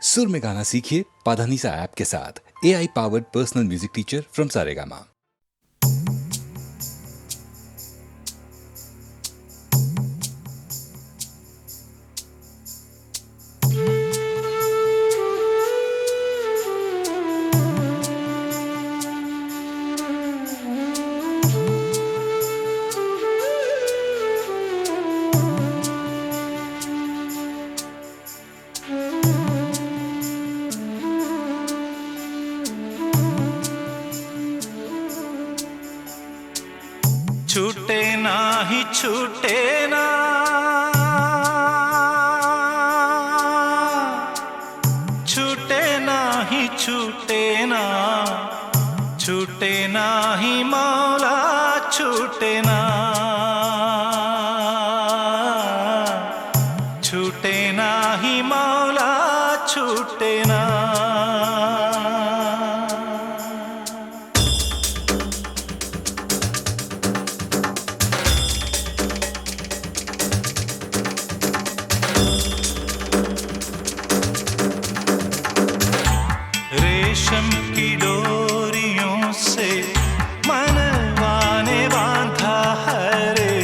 सुर में गाना सीखिए पाधानीसा ऐप के साथ। AI powered personal music teacher from Saregama. छूटे ना ही छूटे ना, छूटे ना ही छूटे ना, छूटे ना ही मौला छूटे ना, छूटे ना ही मौला छूटे ना। रेशम की डोरियों से मनवा ने बांधा है रे,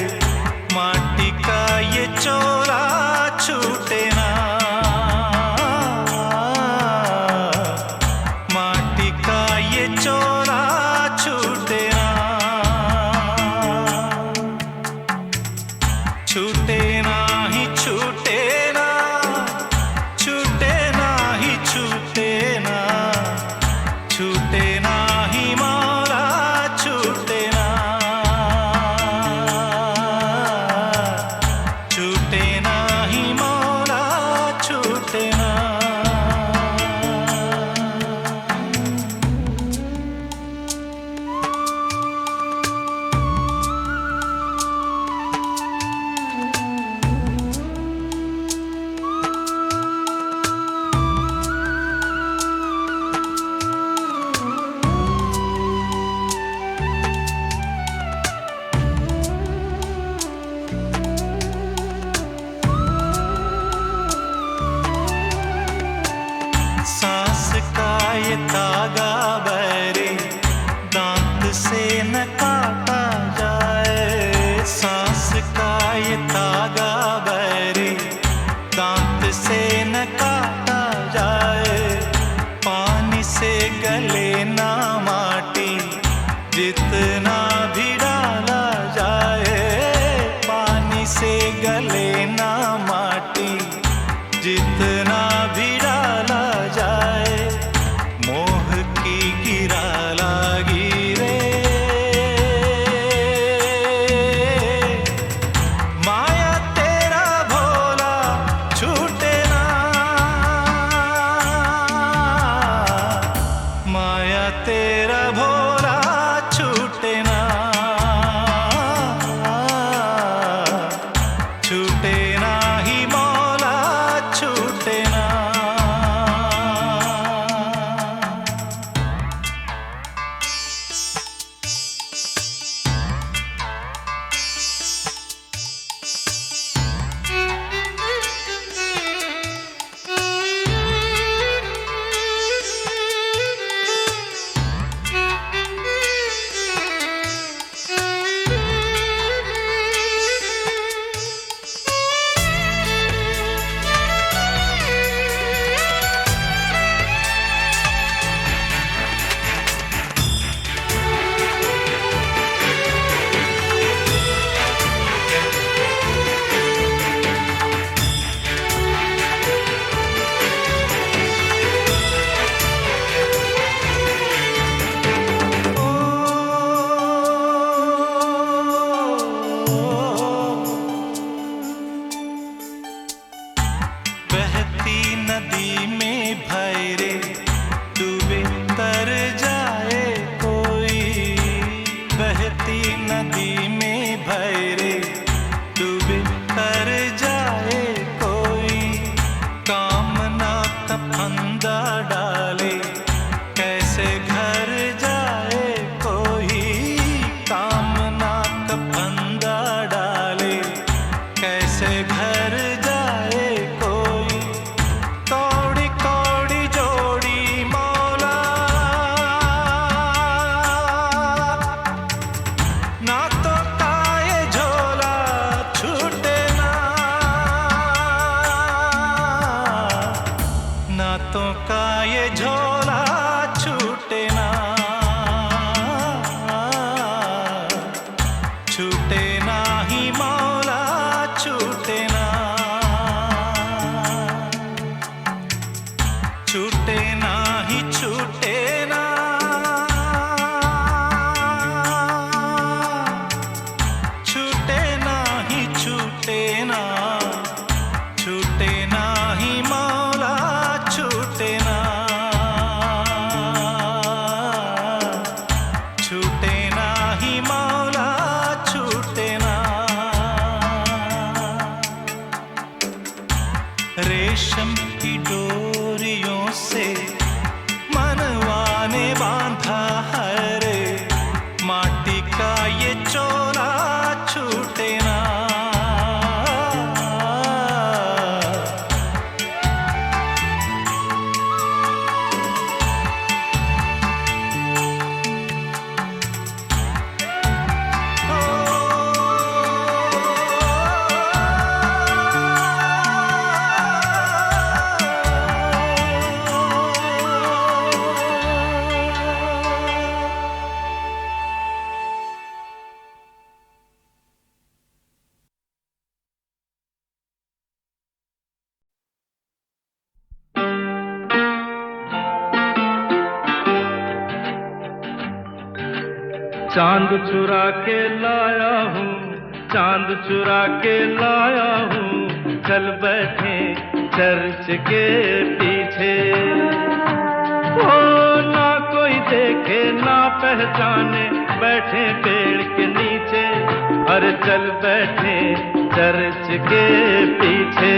माटी का ये चोला छूटे ना, माटी का ये चोला छूटे ना, छूटे ना ही छूटे ना, छूटे ना ही छूटे ना, छूटे ना ही मौला छूटे ना, छूटे ना ही मौला छूटे ना। सांस का ये धागा बहरे दांत से न काटा जाए, सांस का ये धागा बहरे दांत से न काटा जाए, पानी से गले ना माटी जितना भी डाला जाए, पानी से गले ना माटी जितना भी डाला जाए, मोह की गिरा लागी रे, माया तेरा भोला छूटे ना, माया तेरा भोला छूटे ना, छूटे ना ही मौला छूटे ना। बहती नदी में भैरे डूबे तर जाए कोई, बहती नदी में भैरे डूबे तर जाए कोई, कामना का फंदा डाले कैसे घर जाए कोई, कामना का फंदा डाले कैसे घर जाए कोई, कौड़ी कौड़ी रातों का ये झोला छूटे ना, छूटे ना ही मौला, छूटे ना, छूटे ना ही छूटे ना, छूटे ना ही छूटे ना, छूटे ना ही मौला, छूटे ना, छूटे ना ही मौला, छूटे ना। रेशम की डोरियों से मनवा ने बांधा है रे, माटी का ये चोला छूटे ना। चांद चुरा के लाया हूँ, चांद चुरा के लाया हूँ, चल बैठे चर्च के पीछे। ओ ना कोई देखे ना पहचाने, बैठे पेड़ के नीचे, अरे चल बैठे चर्च के पीछे।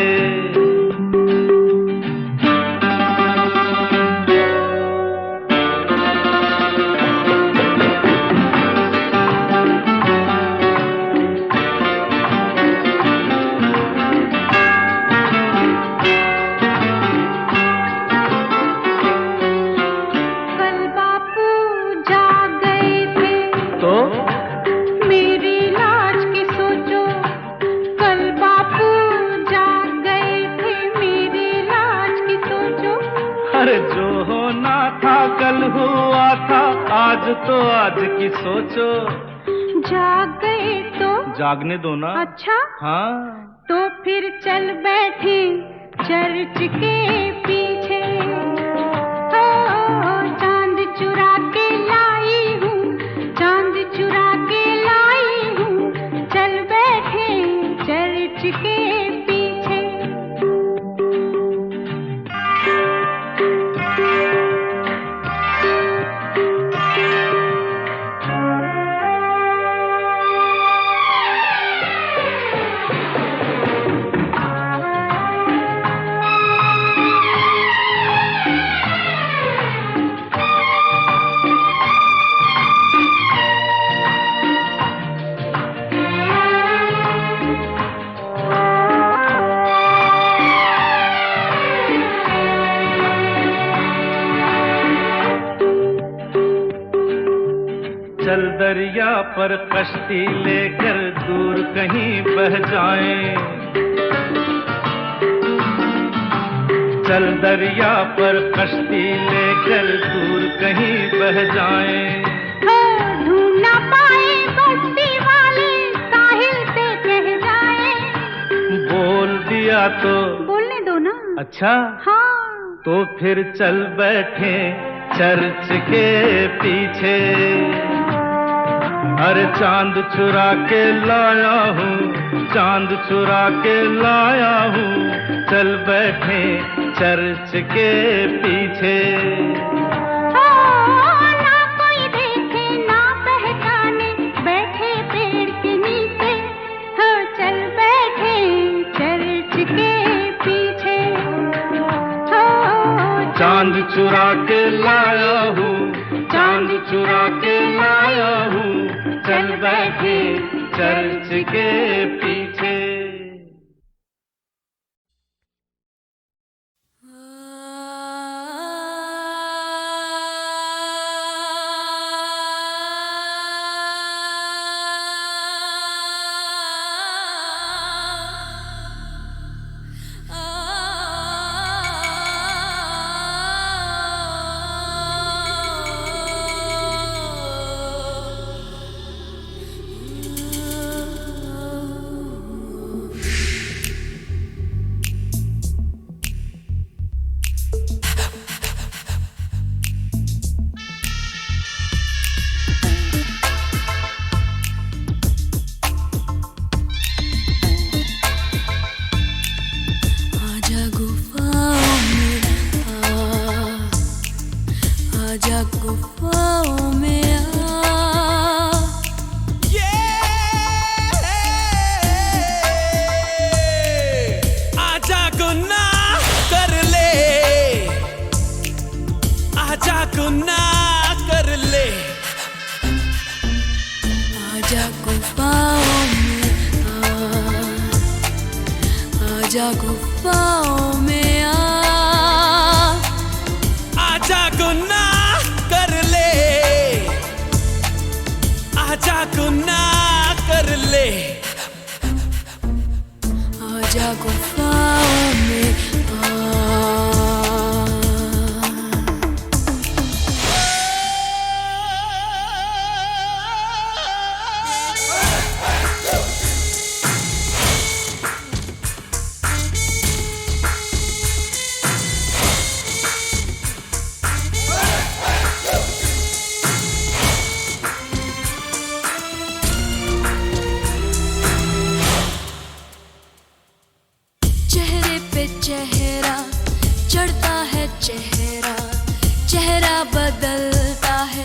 तो आज की सोचो, जाग गए तो जागने दो ना। अच्छा हाँ, तो फिर चल बैठे चर्च के पीछे। ओ, चांद चुरा के लाई हूँ, चांद चुरा के लाई हूँ, चल बैठे चर्च के पीछे। चल दरिया पर कश्ती लेकर दूर कहीं बह जाएं, चल दरिया पर कश्ती लेकर दूर कहीं बह जाएं। ढूंढ ना पाए बस्ती वाले साहिल से कह जाए। बोल दिया तो बोलने दो ना। अच्छा हाँ, तो फिर चल बैठे चर्च के पीछे। अरे चांद चुरा के लाया हूँ, चांद चुरा के लाया हूँ, चल बैठे चर्च के पीछे। ना कोई देखे ना पहचाने, बैठे पेड़ के नीचे, हो चल बैठे चर्च के पीछे। चांद चुरा के लाया हूँ, चांद चुरा के लाया हूँ, चल बैठे चर्च के पीछे। आजा गुफाओं में आजा गुनाह कर ले, आजा गुनाह कर ले, आजा गुफाओं में चेहरा चढ़ता है, चेहरा चेहरा बदलता है,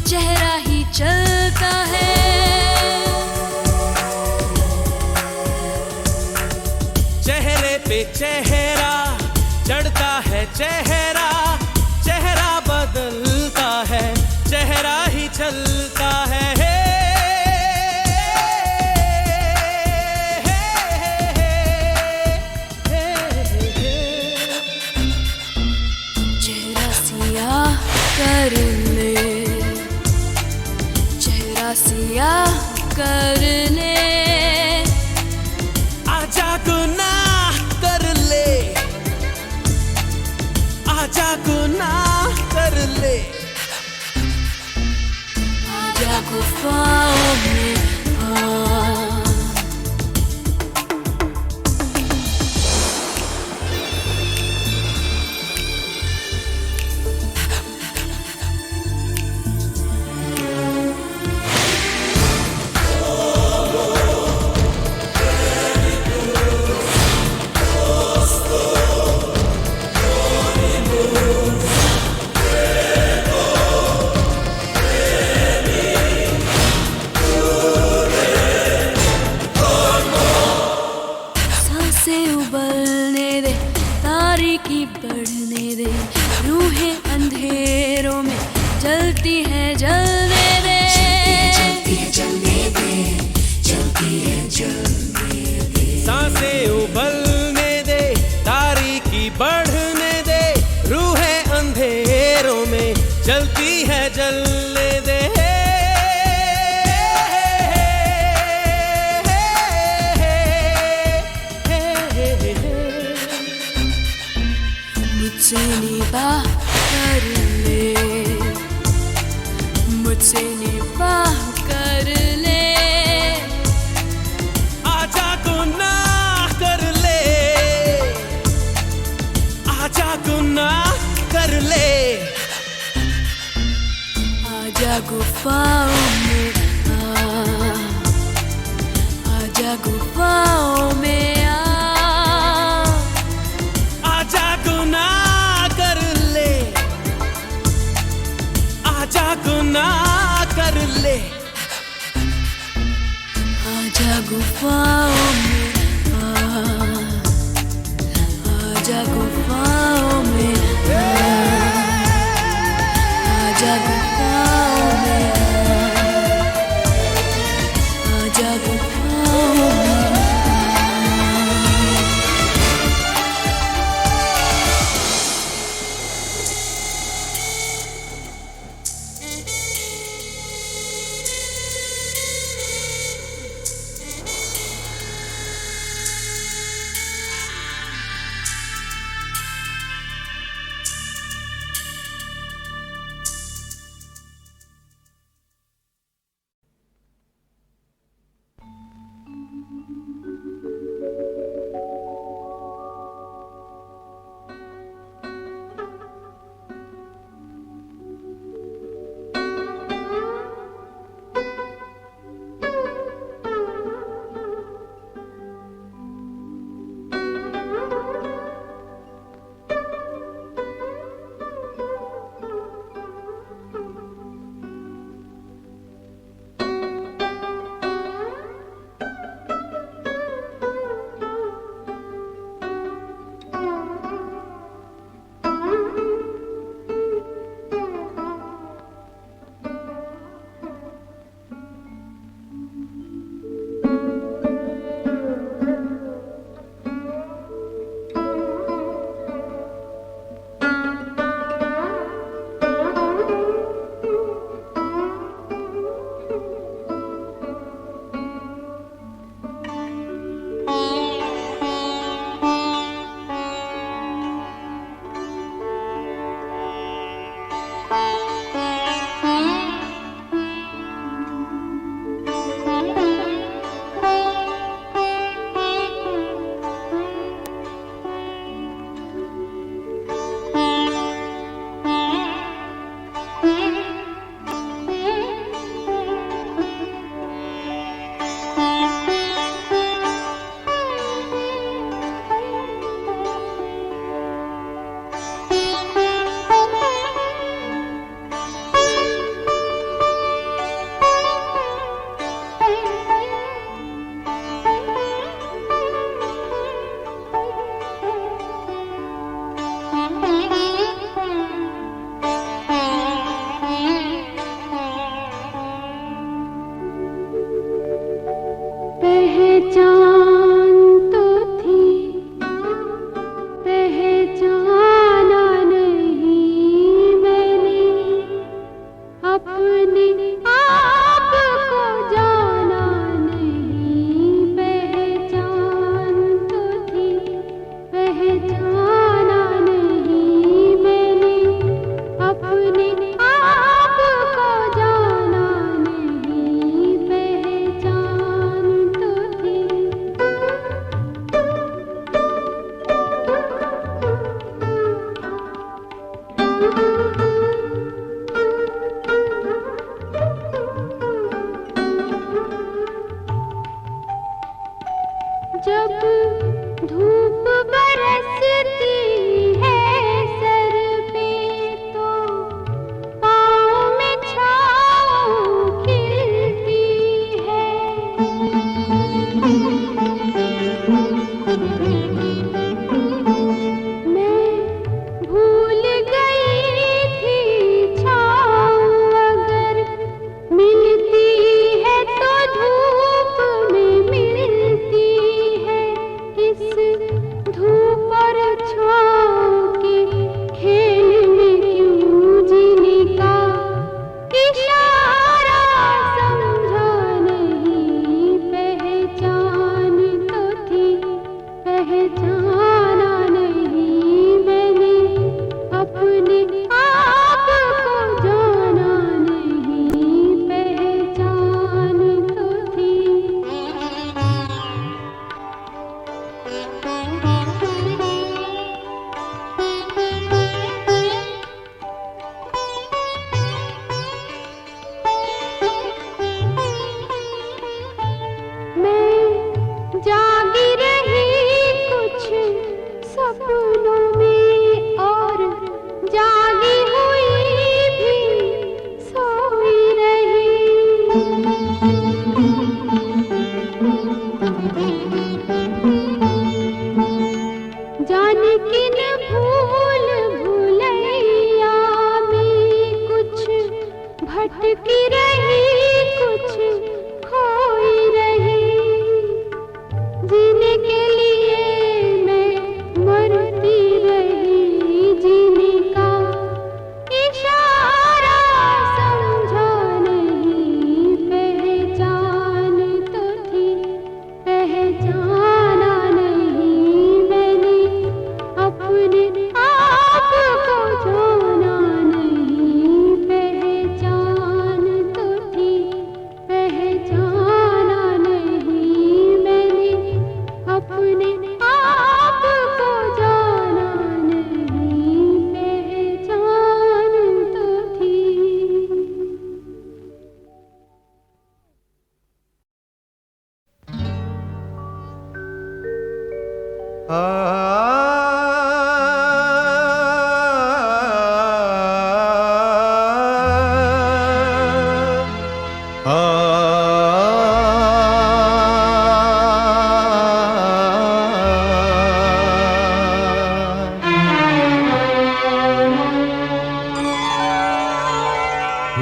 चेहरा ही चलता है। चेहरे पे चेहरा चढ़ता है, चेहरा चेहरा बदलता है, चेहरा ही चलता है। कर ले, चेहरा सियाह कर ले, आजा गुनाह कर ले, आजा गुनाह कर ले, आजा गुफाओं में उबलने दे, तारीकी बढ़ने दे, रूहें अंधेरों में जलती है, जलने दे, जलती है, जलने दे, जलती है, जलने दे, सांसें उबलने दे, तारीकी बढ़ने दे, रूहें अंधेरों में जलती है, जलने दे। मुझसे निभाह कर ले, मुझसे निभाह कर ले, आजा गुनाह कर ले, आजा गुनाह कर ले, आजा गुफाओं में आजा गुफाओं में आजा गुनाह कर ले, आजा गुनाह कर ले, आजा गुफाओं में आजा गुफाओं में आजा गुफाओं में आजा गुफाओं में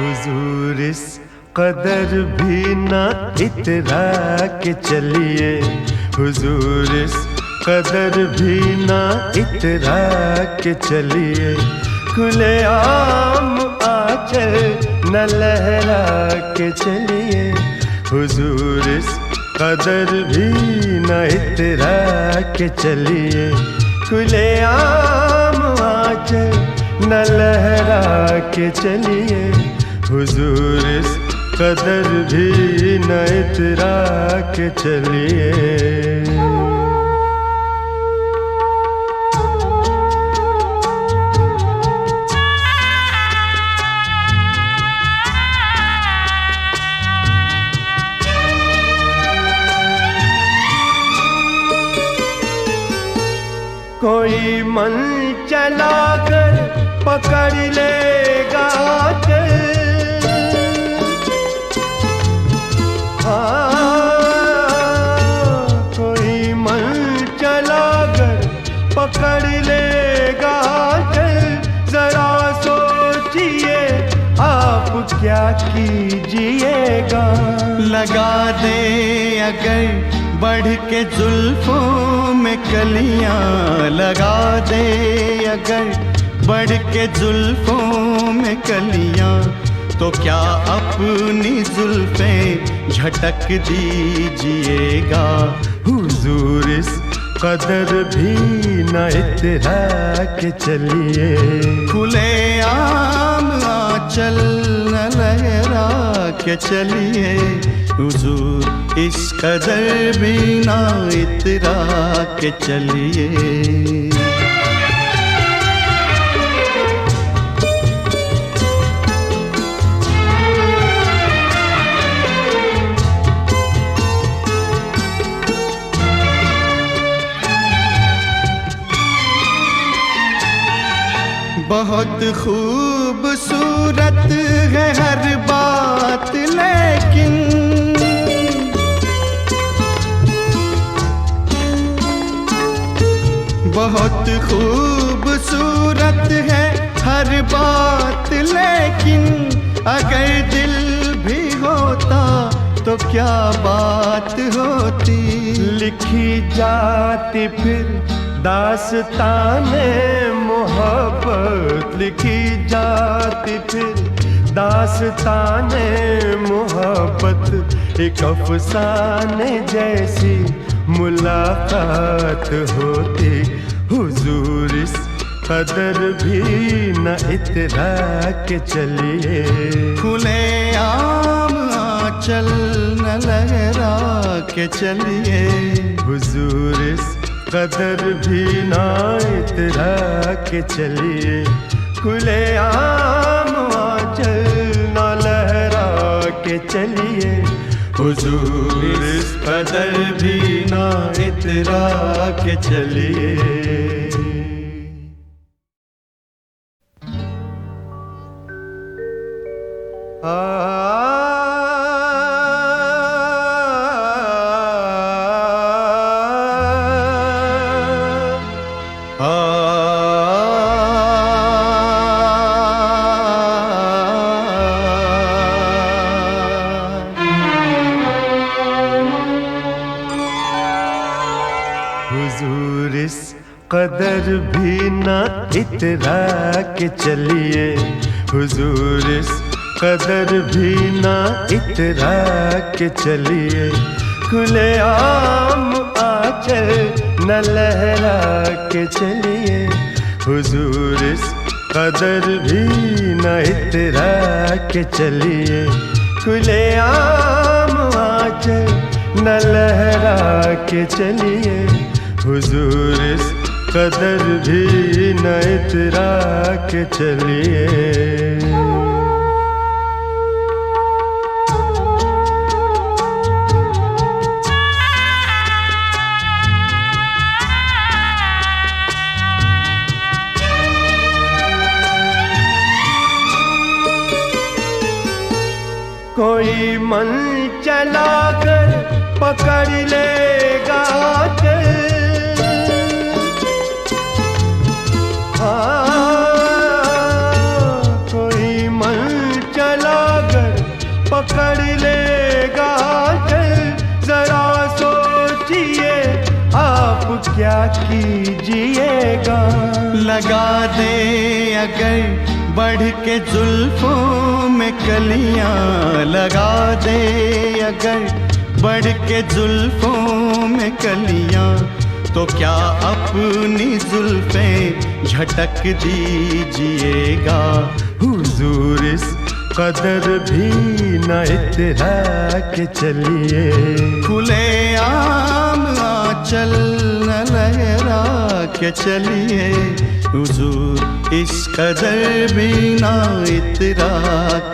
हुजूर इस कदर भी ना इतरा के चलिए, हुजूर इस कदर भी ना इतरा के चलिए, खुले आम आंचल न लहरा के चलिए, हुजूर इस कदर भी न इतरा के चलिए, खुले आम आंचल न लहरा के चलिए, हुजूर इस कदर भी न इतरा के चलिए। कोई मन चला कर पकड़ लेगा चल, कोई मन चला कर पकड़ लेगा चल। जरा सोचिए आप क्या कीजिएगा। लगा दे अगर बढ़ के जुल्फों में कलियां, लगा दे अगर बढ़ के जुल्फों में कलियां, तो क्या अपनी जुल्फें झटक दीजिएगा। हुजूर इस कदर भी न इतरा के चलिए, खुले आम आंचल न लहरा के चलिए। हुजूर इस कदर भी ना इतरा के चलिए। बहुत खूबसूरत है हर बात, लेकिन बहुत खूबसूरत है हर बात, लेकिन अगर दिल भी होता तो क्या बात होती। लिखी जाती फिर दास्ताने मोहब्बत, लिखी जाती फिर दास्ताने मोहब्बत। एक अफसाने जैसी मुलाकात होती। हुजूर इस कदर भी न इतरा के चलिए, खुले आम आंचल न लहरा के चलिए। हुजूर इस कदर भी न इतरा के चलिए, खुले आम आंचल न लहरा के चलिए। हुजूर इस कदर भी न इतरा के चलिए। हुजूर इस कदर भी न इतरा के चलिए, हुजूर इस कदर भी न इतरा के चलिए। खुले आम आंचल न लहरा के चलिए, हुजूर इस कदर भी न इतरा के चलिए। खुले आम आंचल न लहरा के चलिए, हुजूर इस कदर भी न इतरा के चलिए। कोई मन चला कर पकड़ लेगा चल, कोई मन चला कर पकड़ लेगा चल। जरा सोचिए आप क्या कीजिएगा। लगा दे अगर बढ़ के जुल्फों में कलियां, लगा दे अगर बढ़ के जुल्फों में कलियां, तो क्या अपनी जुल्फें झटक दीजिएगा। हुजूर इस कदर भी न इतरा के चलिए, खुले आम आंचल न लहरा के चलिए। हुजूर इस कदर भी न इतरा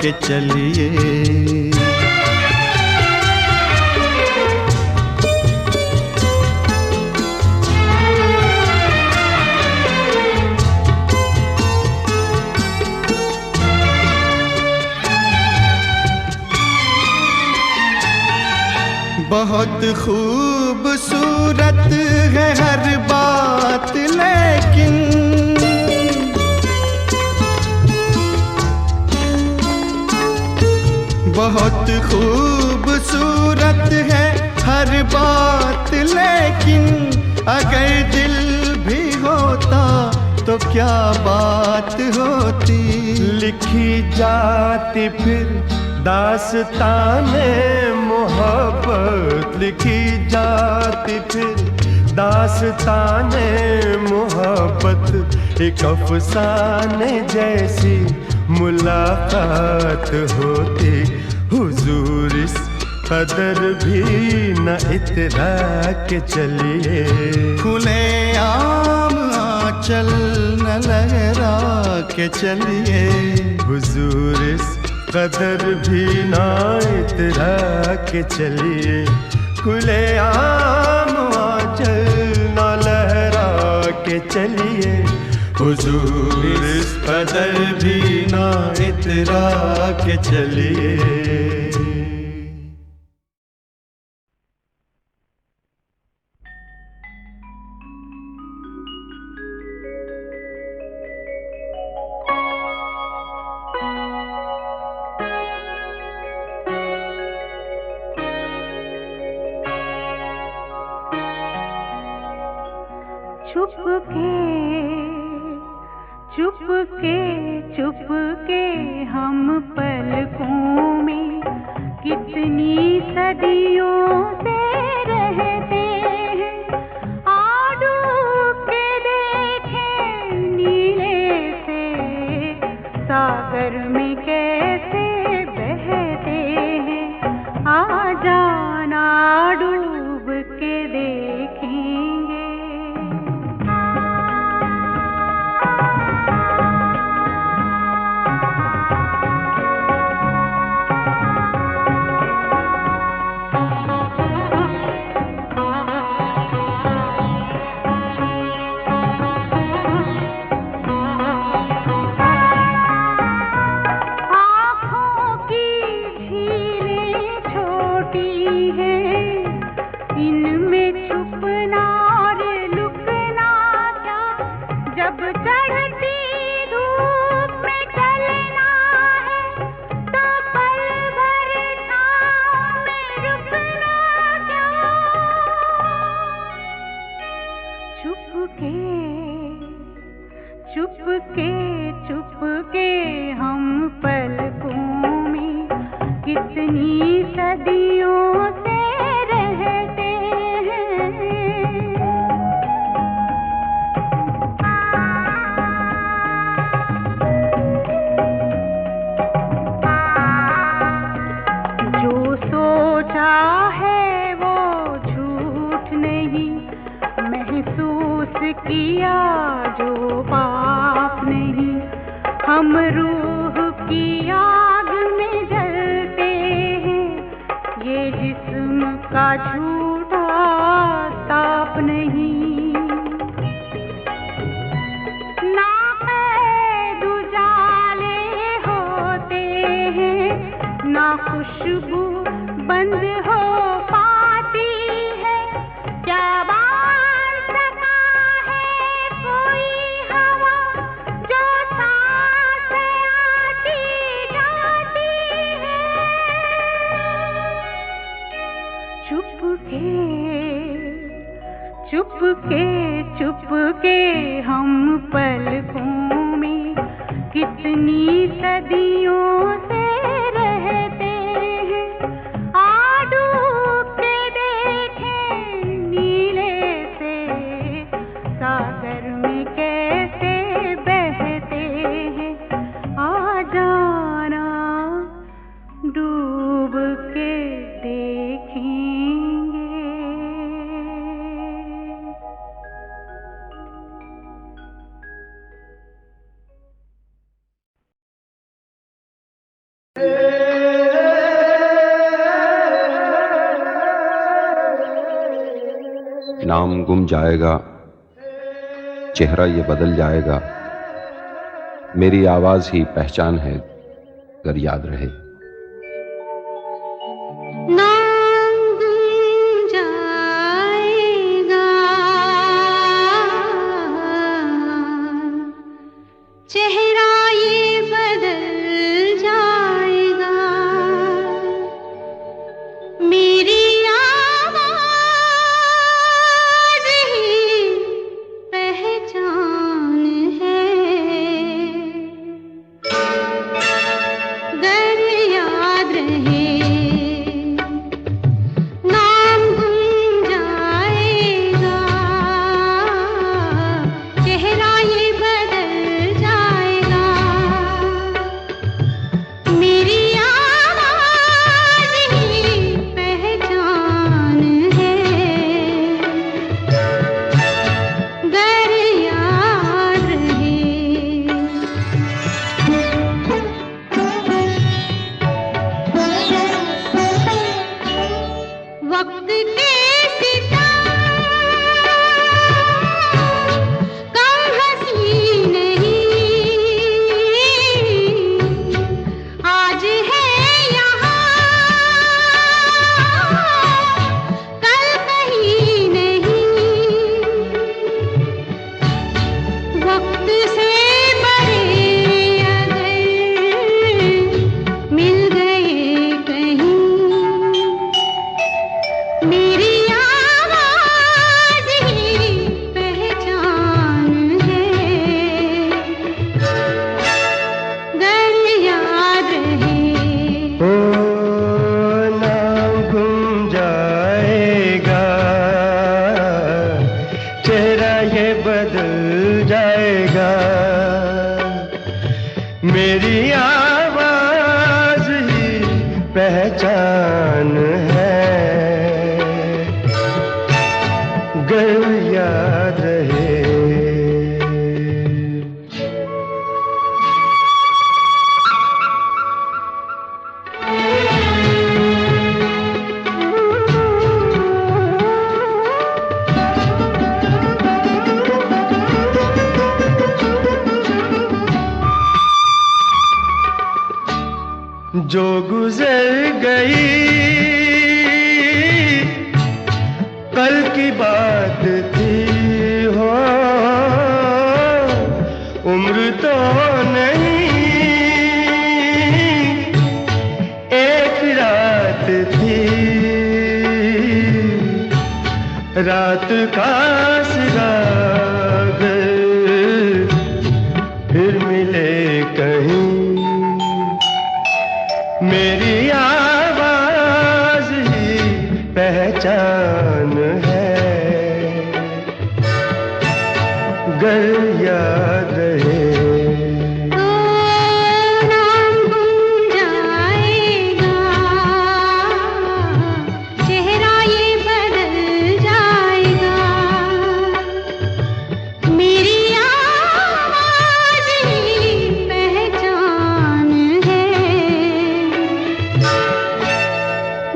के चलिए। बहुत खूबसूरत है हर बात, लेकिन बहुत खूबसूरत है हर बात, लेकिन अगर दिल भी होता तो क्या बात होती। लिखी जाती फिर दास्ताने मोहब्बत, लिखी जाती फिर दास्ताने मोहब्बत। एक अफसाने जैसी मुलाकात होती। हुजूर इस कदर भी न इतरा के चलिए, खुले आम आंचल न लहरा के चलिए। हुजूर इस कदर भी न इतरा के चलिए, खुले आम आंचल न लहरा के चलिए। हुजूर इस कदर भी न इतरा के चलिए। चुपके हम पलकों में कितनी सदियों से रहते हैं। डूब के देखें नीले से सागर में कैसे बहते हैं। आ जाना डूब के देखेंगे। चुपके हम पलकों में कितनी सदियों से रहते हैं। जो सोचा है वो झूठ नहीं, महसूस किया जो पाप नहीं। हम रूह की आग में जलते हैं, ये जिस्म का झूठा ताप नहीं। ना कैद उजाले होते हैं, ना खुशबू बंद हो पाती है। क्या चुपके हम पलकों में कितनी सदियों से रहते हैं। डूब के देखें नीले से नाम गुम जाएगा, चेहरा ये बदल जाएगा, मेरी आवाज ही पहचान है अगर याद रहे। नाम गुम जाएगा, चेहरा ये बदल जाएगा, मेरी आवाज ही पहचान है, गर याद रहे। नाम गुम जाएगा, चेहरा ये बदल जाएगा, मेरी आवाज ही पहचान है, गर याद रहे। वक्त के सितम कम हंसी नहीं, आज है यहाँ कल कहीं नहीं, वक्त से बड़े अगर मिल गए कहीं, मेरी आवाज ही पहचान है, गर याद रहे। ओ नाम गुम जाएगा, चेहरा ये बदल जाएगा, मेरी आवाज ही पहचान है, गर याद रहे। जो गुजर गई कल की बात थी, हो उम्र तो नहीं एक रात थी, रात का सिराग फिर मिले कहीं, मेरी आवाज ही पहचान है, गर याद रहे। नाम गुम जाएगा, चेहरा ये बदल जाएगा, मेरी आवाज ही पहचान है,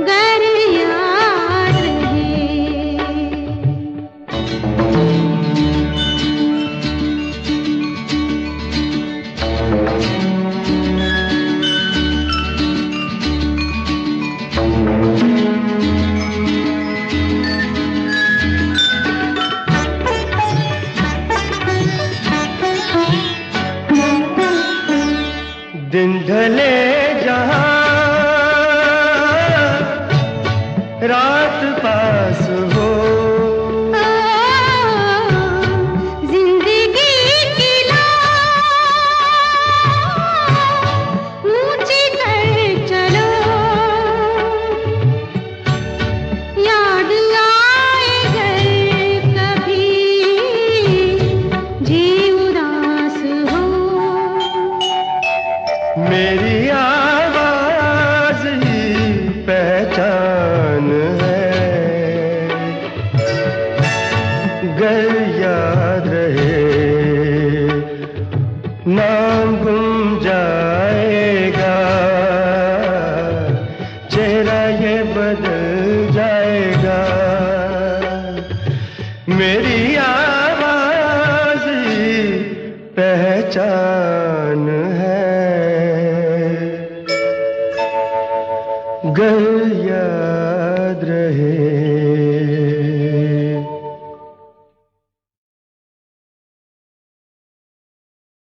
गर याद रहे। दिन ढले जहाँ रात पास हो, जिंदगी की ऊंची कर चलो, याद आए घर कभी जी उदास हो, मेरी गर याद रहे